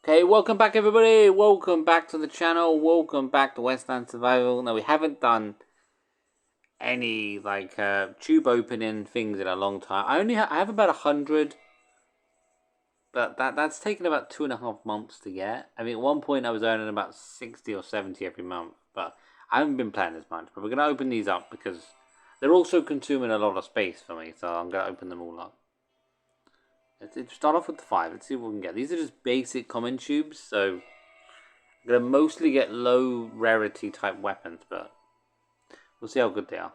Okay, welcome back everybody, welcome back to the channel, welcome back to Westland Survival. Now we haven't done any tube opening things in a long time. I have about 100, but that's taken about 2.5 months to get. I mean at one point I was earning about 60 or 70 every month, but I haven't been playing as much. But we're going to open these up because they're also consuming a lot of space for me, so I'm going to open them all up. Let's start off with the 5. Let's see what we can get. These are just basic common tubes, so I'm going to mostly get low rarity type weapons, but we'll see how good they are.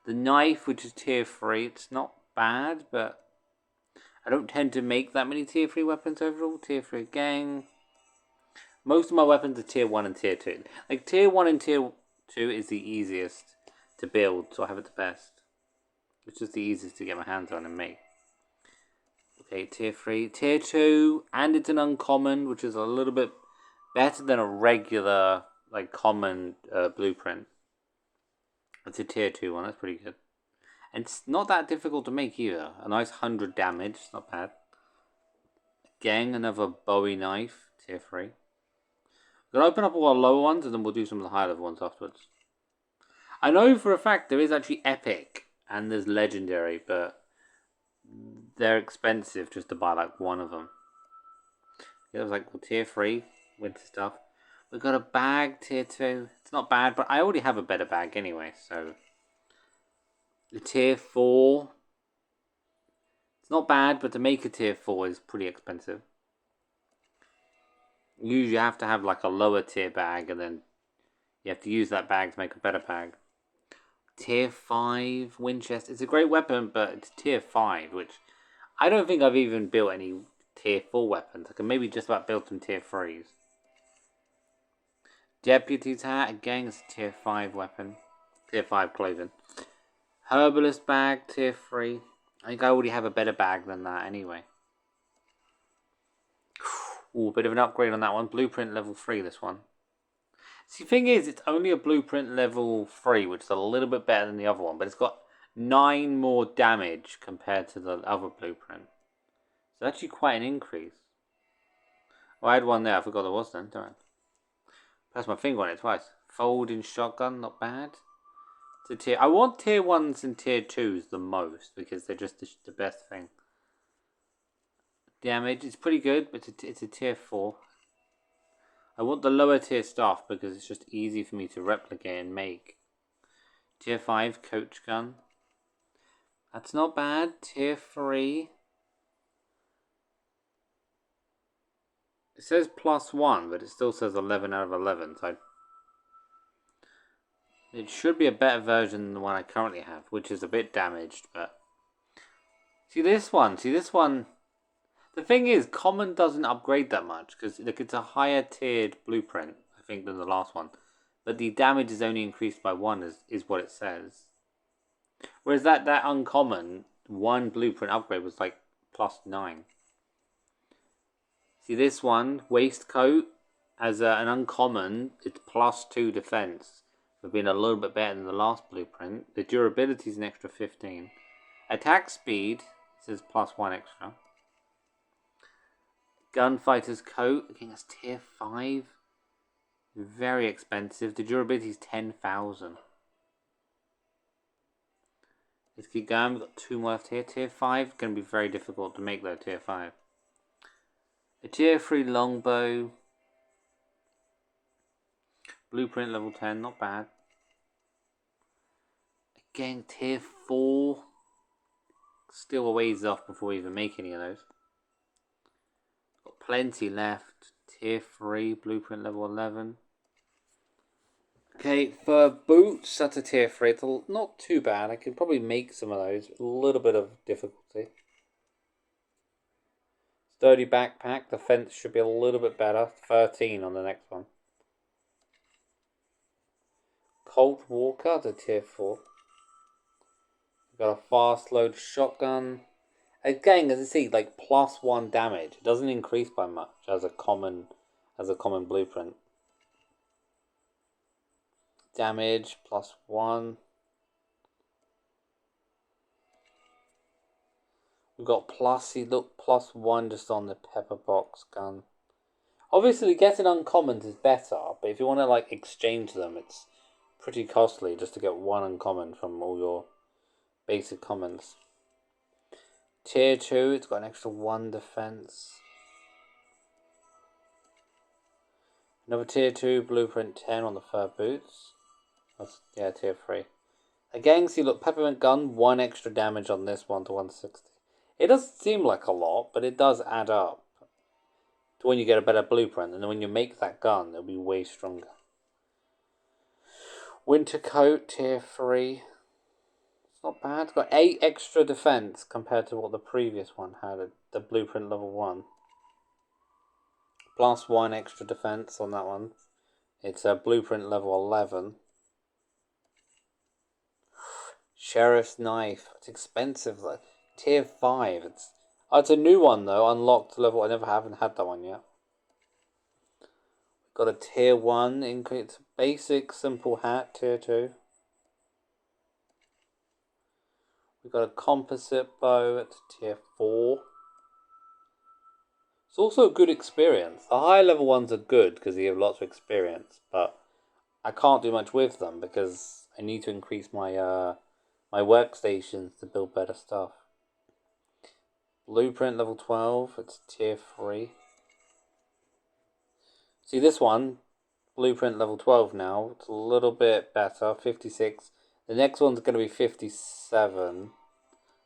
The knife, which is tier 3, it's not bad, but I don't tend to make that many tier 3 weapons overall. Tier 3 gang. Most of my weapons are tier 1 and tier 2. Like tier 1 and tier 2 is the easiest to build, so I have it the best. It's just the easiest to get my hands on and make. Okay, tier 3. Tier 2, and it's an uncommon, which is a little bit better than a regular, common blueprint. It's a tier 2 one, that's pretty good. And it's not that difficult to make either. A nice 100 damage, it's not bad. Again, another Bowie knife, tier 3. I'm going to open up all our lower ones, and then we'll do some of the higher level ones afterwards. I know for a fact there is actually epic, and there's legendary, but they're expensive just to buy one of them. Yeah, it was tier 3 winter stuff. We've got a bag, tier 2. It's not bad, but I already have a better bag anyway, so. The tier 4. It's not bad, but to make a tier 4 is pretty expensive. Usually you have to have a lower tier bag, and then you have to use that bag to make a better bag. Tier 5 Winchester. It's a great weapon, but it's tier 5, which I don't think I've even built any tier 4 weapons. I can maybe just about build some tier 3s. Deputy's hat, again, it's a tier 5 weapon. Tier 5 clothing. Herbalist bag, tier 3. I think I already have a better bag than that anyway. Ooh, a bit of an upgrade on that one. Blueprint level 3, this one. See, the thing is, it's only a blueprint level 3, which is a little bit better than the other one, but it's got 9 more damage compared to the other blueprint. So actually quite an increase. Oh, I had one there. I forgot there was then. Don't I? Press my finger on it twice. Folding shotgun, not bad. I want tier 1s and tier 2s the most because they're just the best thing. Damage, it's pretty good, but it's a tier 4. I want the lower tier stuff because it's just easy for me to replicate and make. Tier 5 coach gun. That's not bad. Tier 3. It says +1, but it still says 11 out of 11. So it should be a better version than the one I currently have, which is a bit damaged. But see this one. The thing is, common doesn't upgrade that much because it's a higher tiered blueprint, I think, than the last one. But the damage is only increased by 1, is what it says. Whereas that uncommon, 1 blueprint upgrade was +9. See this one, waistcoat, as an uncommon, it's +2 defense. For being a little bit better than the last blueprint. The durability is an extra 15. Attack speed, it says +1 extra. Gunfighter's coat, again that's tier 5. Very expensive. The durability is 10,000. Let's keep going. We've got 2 more left here. Tier 5, going to be very difficult to make though, tier 5. A tier 3 longbow. Blueprint level 10, not bad. Again, tier 4. Still a ways off before we even make any of those. Got plenty left. Tier 3, blueprint level 11. Okay, for boots, that's a tier 3. It's not too bad. I could probably make some of those. A little bit of difficulty. Sturdy backpack. Defense should be a little bit better. 13 on the next one. Colt Walker, the tier 4. We've got a fast load shotgun. Again, as you see, +1 damage. It doesn't increase by much as a common blueprint. Damage +1. We've got look, +1 just on the pepper box gun. Obviously, getting uncommons is better, but if you want to like exchange them, it's pretty costly just to get one uncommon from all your basic commons. Tier 2, it's got an extra 1 defense. Another tier 2, blueprint 10 on the fur boots. That's, yeah, tier 3. Again, see, look, peppermint gun, 1 extra damage on this one to 160. It doesn't seem like a lot, but it does add up to when you get a better blueprint, and then when you make that gun, it'll be way stronger. Winter coat, tier 3. It's not bad. It's got 8 extra defense compared to what the previous one had at the blueprint level 1. +1 extra defense on that one. It's a blueprint level 11. Sheriff's knife. It's expensive though. Tier 5. It's a new one though. Unlocked level. I haven't had that one yet. Got a tier 1 increase. Basic simple hat. Tier 2. We've got a composite bow at tier 4. It's also a good experience. The higher level ones are good because you have lots of experience, but I can't do much with them because I need to increase my my workstations to build better stuff. Blueprint level 12, it's tier 3. See this one, blueprint level 12 now, it's a little bit better, 56. The next one's going to be 57.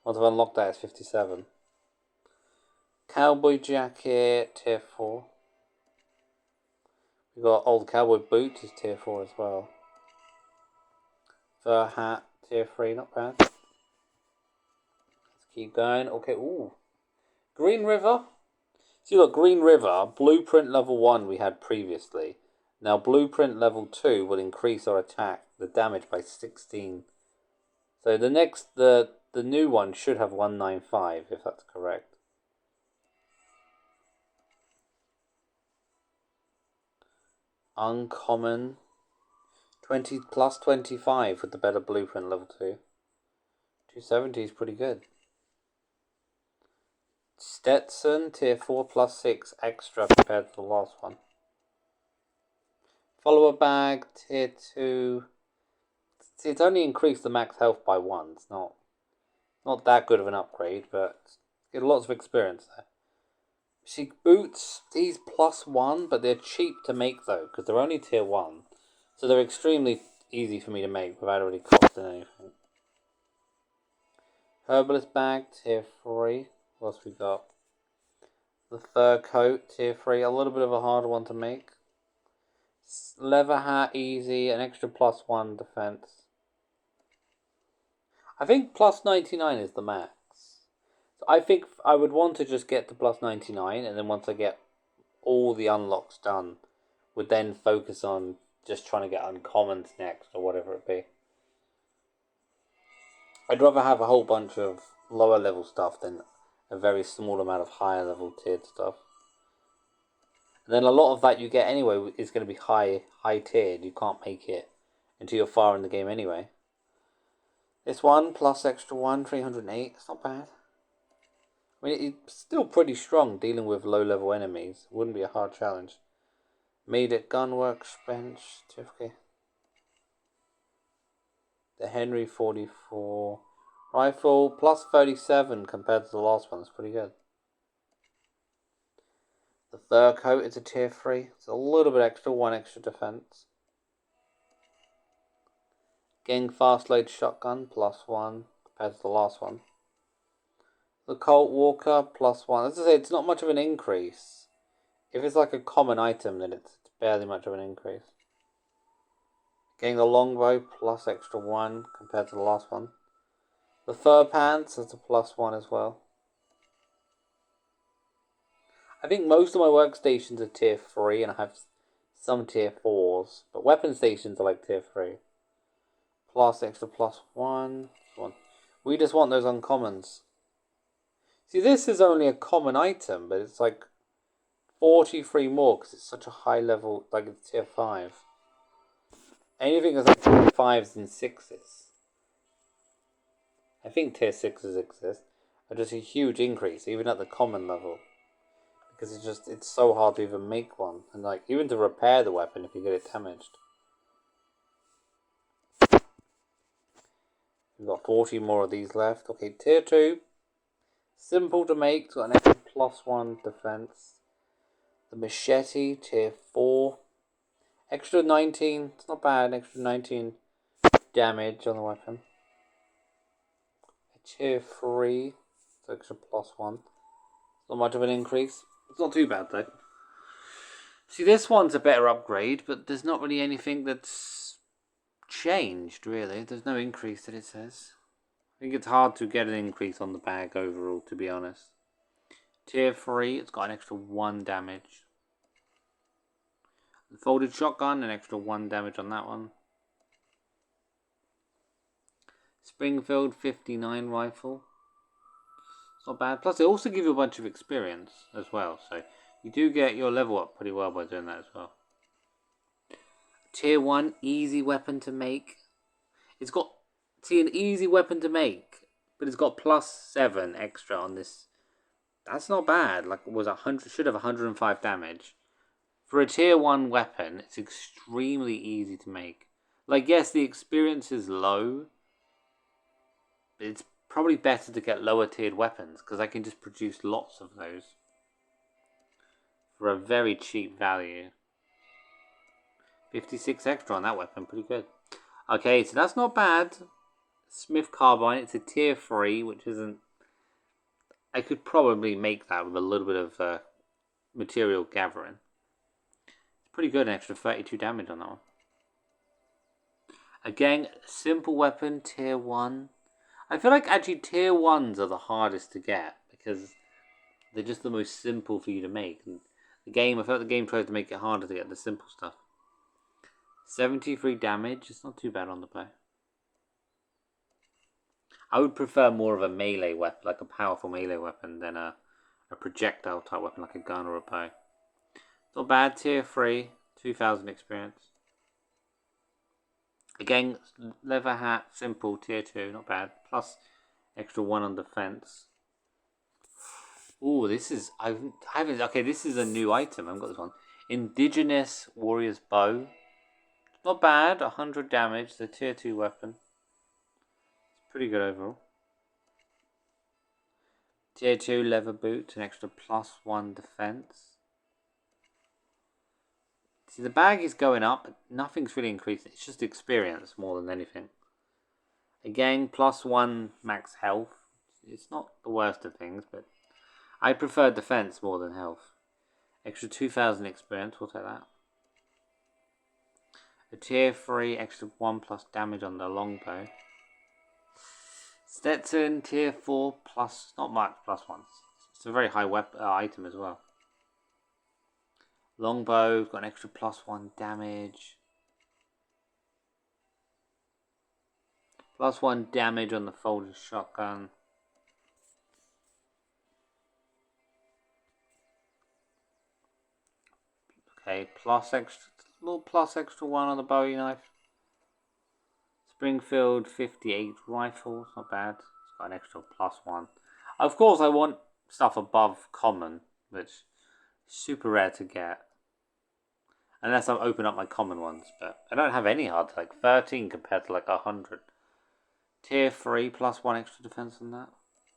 Once I've unlocked that, it's 57. Cowboy jacket, tier 4. We've got old cowboy boots, is tier 4 as well. Fur hat, tier 3, not bad. Let's keep going. Okay, ooh. Green River. See, look, Green River, blueprint level 1 we had previously. Now, blueprint level 2 will increase our attack, the damage by 16. So the new one should have 195, if that's correct. Uncommon. 20 plus 25 with the better blueprint level 2. 270 is pretty good. Stetson, tier 4 plus 6 extra compared to the last one. Follower bag, tier 2. See, it's only increased the max health by 1. It's not that good of an upgrade, but get lots of experience there. See, boots, these +1, but they're cheap to make though, because they're only tier 1. So they're extremely easy for me to make without really costing anything. Herbalist bag, tier 3. What else we got? The fur coat, tier 3. A little bit of a harder one to make. Leather hat, easy. An extra +1 defense. I think +99 is the max. So I think I would want to just get to +99, and then once I get all the unlocks done, would then focus on just trying to get uncommons next, or whatever it be. I'd rather have a whole bunch of lower level stuff than a very small amount of higher level tiered stuff. And then a lot of that you get anyway is going to be high tiered. You can't make it until you're far in the game anyway. This one plus extra 1, 308. It's not bad. I mean, it's still pretty strong dealing with low level enemies. It wouldn't be a hard challenge. Made it gun workbench. Okay. The Henry 44 rifle plus 37 compared to the last one. It's pretty good. The fur coat is a tier 3. It's a little bit extra, 1 extra defense. Getting fast load shotgun +1 compared to the last one. The Colt Walker +1. As I say, it's not much of an increase. If it's like a common item, then it's barely much of an increase. Getting the longbow plus extra 1 compared to the last one. The fur pants is a +1 as well. I think most of my workstations are tier 3 and I have some tier 4s. But weapon stations are like tier 3. Plus extra +1. We just want those uncommons. See, this is only a common item, but it's like 43 more because it's such a high level, like it's tier 5. Anything that's like tier 5s and 6s. I think tier 6s exist. are just a huge increase, even at the common level. Because it's so hard to even make one. And like, even to repair the weapon if you get it damaged. We've got 40 more of these left. Okay, tier 2. Simple to make, it's got an extra +1 defense. The machete, tier 4. Extra 19, it's not bad, extra 19 damage on the weapon. Tier 3, so extra +1. Not much of an increase. It's not too bad though. See, this one's a better upgrade, but there's not really anything that's changed, really. There's no increase that it says. I think it's hard to get an increase on the bag overall, to be honest. Tier 3, it's got an extra 1 damage. The folded shotgun, an extra 1 damage on that one. Springfield 59 rifle. It's not bad. Plus, they also give you a bunch of experience as well. So, you do get your level up pretty well by doing that as well. Tier 1, easy weapon to make. It's got, see, an easy weapon to make. But it's got +7 extra on this. That's not bad. Like, it was 100, should have 105 damage. For a tier 1 weapon, it's extremely easy to make. Like, yes, the experience is low. But it's probably better to get lower tiered weapons, because I can just produce lots of those. For a very cheap value. 56 extra on that weapon, pretty good. Okay, so that's not bad. Smith Carbine, it's a tier 3, which isn't... I could probably make that with a little bit of material gathering. Pretty good, an extra 32 damage on that one. Again, simple weapon, tier 1. I feel like actually tier 1s are the hardest to get because they're just the most simple for you to make. And I feel like the game tries to make it harder to get the simple stuff. 73 damage, it's not too bad on the bow. I would prefer more of a melee weapon, like a powerful melee weapon, than a projectile type weapon like a gun or a bow. Not bad, tier 3, 2000 experience. Again, leather hat, simple, tier 2, not bad. Plus, extra 1 on defense. Ooh, this is, okay, this is a new item, I haven't got this one. Indigenous Warrior's Bow. Not bad, 100 damage, the tier 2 weapon. It's pretty good overall. Tier 2 leather boot, an extra +1 defense. See, the bag is going up, but nothing's really increasing. It's just experience more than anything. Again, +1 max health. It's not the worst of things, but I prefer defense more than health. Extra 2000 experience, we'll take that. A tier 3, extra 1+ damage on the longbow. Stetson, tier 4, plus, not much, +1. It's a very high weapon item as well. Longbow, got an extra +1 damage. +1 damage on the folded shotgun. Okay, extra 1 on the Bowie knife. Springfield 58 rifle, not bad. It's got an extra +1. Of course, I want stuff above common, which is super rare to get. Unless I open up my common ones, but I don't have any hard, like 13 compared to like 100. Tier 3 +1 extra defense on that.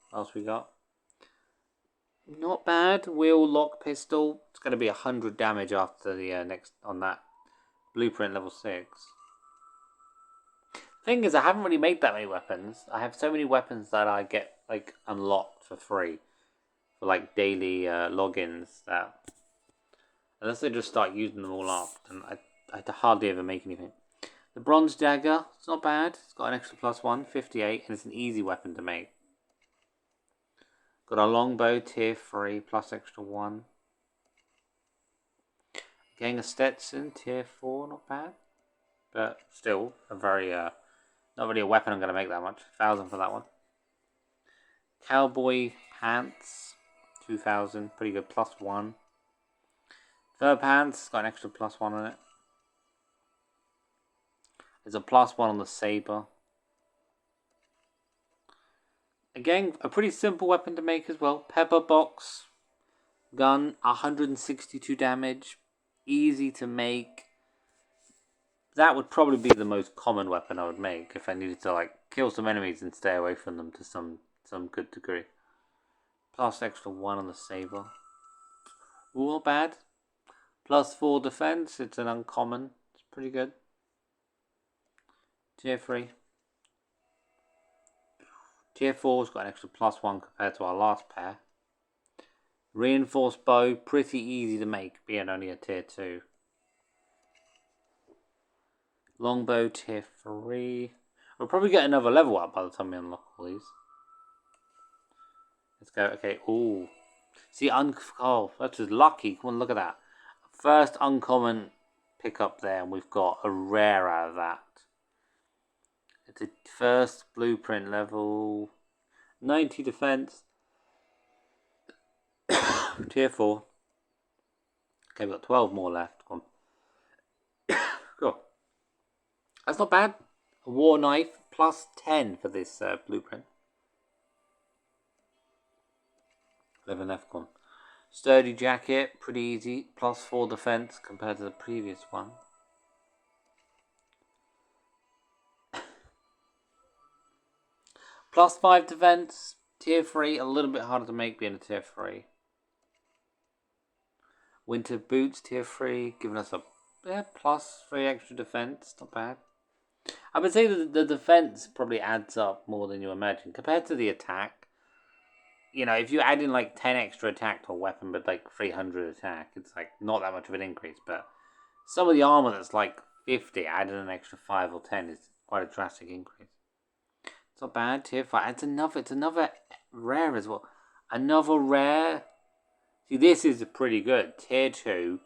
What else we got? Not bad. Wheel lock pistol. It's going to be 100 damage after the next on that blueprint level 6. Thing is, I haven't really made that many weapons. I have so many weapons that I get like unlocked for free for like daily logins that. Unless they just start using them all up, then I hardly ever make anything. The bronze dagger, it's not bad. It's got an extra +1, 58, and it's an easy weapon to make. Got a longbow, tier 3, plus extra 1. Getting a Stetson, tier 4, not bad. But still, a very, not really a weapon I'm going to make that much. 1,000 for that one. Cowboy pants, 2,000, pretty good, +1. Fur pants, got an extra +1 on it. There's a +1 on the saber. Again, a pretty simple weapon to make as well. Pepper box gun, 162 damage, easy to make. That would probably be the most common weapon I would make if I needed to like kill some enemies and stay away from them to some good degree. Plus extra 1 on the saber. Ooh, not bad. Plus 4 defense. It's an uncommon. It's pretty good. Tier 3. Tier 4's got an extra plus 1 compared to our last pair. Reinforced bow, pretty easy to make, being only a tier 2. Longbow, tier 3. We'll probably get another level up by the time we unlock all these. Let's go. Okay. Ooh. See, oh, that's just lucky. Come on, look at that. First uncommon pickup there, and we've got a rare out of that. It's a first blueprint level. 90 defense. Tier 4. Okay, we've got 12 more left. Come on. Cool. That's not bad. A war knife, plus 10 for this blueprint. 11 left, come on. Sturdy jacket, pretty easy. Plus 4 defense compared to the previous one. Plus 5 defense. Tier 3, a little bit harder to make being a tier 3. Winter boots, tier 3, giving us a plus 3 extra defense. Not bad. I would say that the defense probably adds up more than you imagine. Compared to the attack, you know, if you add in like 10 extra attack to a weapon but like 300 attack, it's like not that much of an increase. But some of the armor that's like 50, adding an extra 5 or 10 is quite a drastic increase. It's not bad. Tier 5. It's another rare as well. Another rare. See, this is pretty good. Tier 2.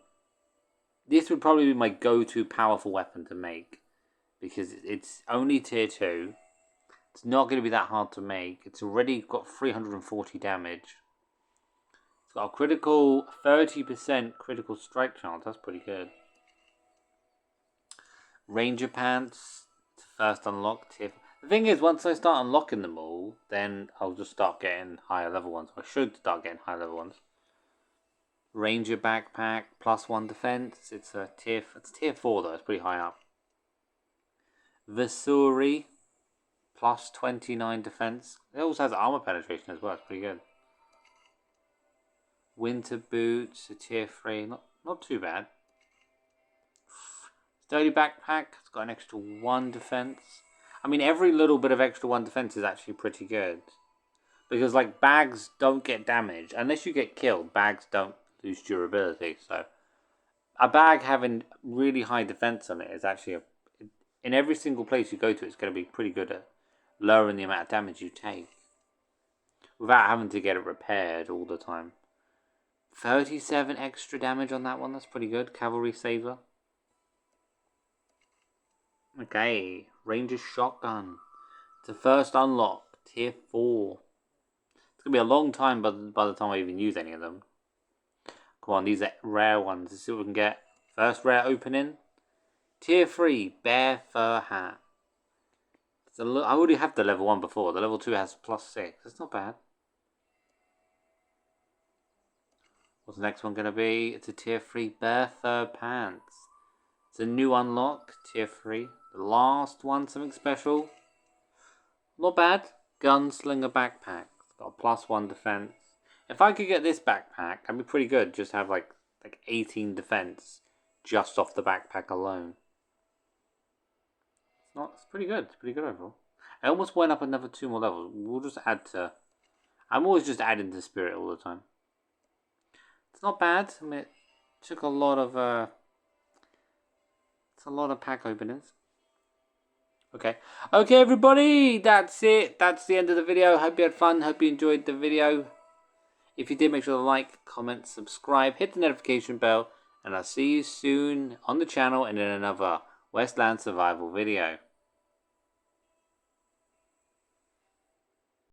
This would probably be my go-to powerful weapon to make. Because it's only tier 2. It's not going to be that hard to make. It's already got 340 damage. It's got a critical 30% critical strike chance. That's pretty good. Ranger pants. First unlock tier. The thing is, once I start unlocking them all, then I'll just start getting higher level ones. I should start getting higher level ones. Ranger backpack, plus 1 defense. It's tier 4 though. It's pretty high up. Vasuri, plus 29 defense. It also has armor penetration as well. It's pretty good. Winter boots, a tier 3. Not too bad. Sturdy backpack. It's got an extra 1 defense. I mean, every little bit of extra 1 defense is actually pretty good. Because, like, bags don't get damaged. Unless you get killed, bags don't lose durability. So, a bag having really high defense on it is actually in every single place you go to, it's going to be pretty good at lowering the amount of damage you take. Without having to get it repaired all the time. 37 extra damage on that one. That's pretty good. Cavalry saver. Okay. Ranger shotgun. It's the first unlock. Tier 4. It's going to be a long time by the time I even use any of them. Come on, these are rare ones. Let's see what we can get. First rare opening. Tier 3. Bear fur hat. I already have the level 1 before. The level 2 has plus 6. That's not bad. What's the next one going to be? It's a tier 3 bear fur pants. It's a new unlock. Tier 3. The last one, something special. Not bad. Gunslinger backpack. It's got a plus 1 defense. If I could get this backpack, that'd be pretty good. Just have like 18 defense just off the backpack alone. It's pretty good. It's pretty good overall. I almost went up another 2 more levels. We'll just add to. I'm always just adding to spirit all the time. It's not bad. I mean, it took a lot of. It's a lot of pack openings. Okay, everybody. That's it. That's the end of the video. Hope you had fun. Hope you enjoyed the video. If you did, make sure to like, comment, subscribe, hit the notification bell, and I'll see you soon on the channel and in another Westland survival video.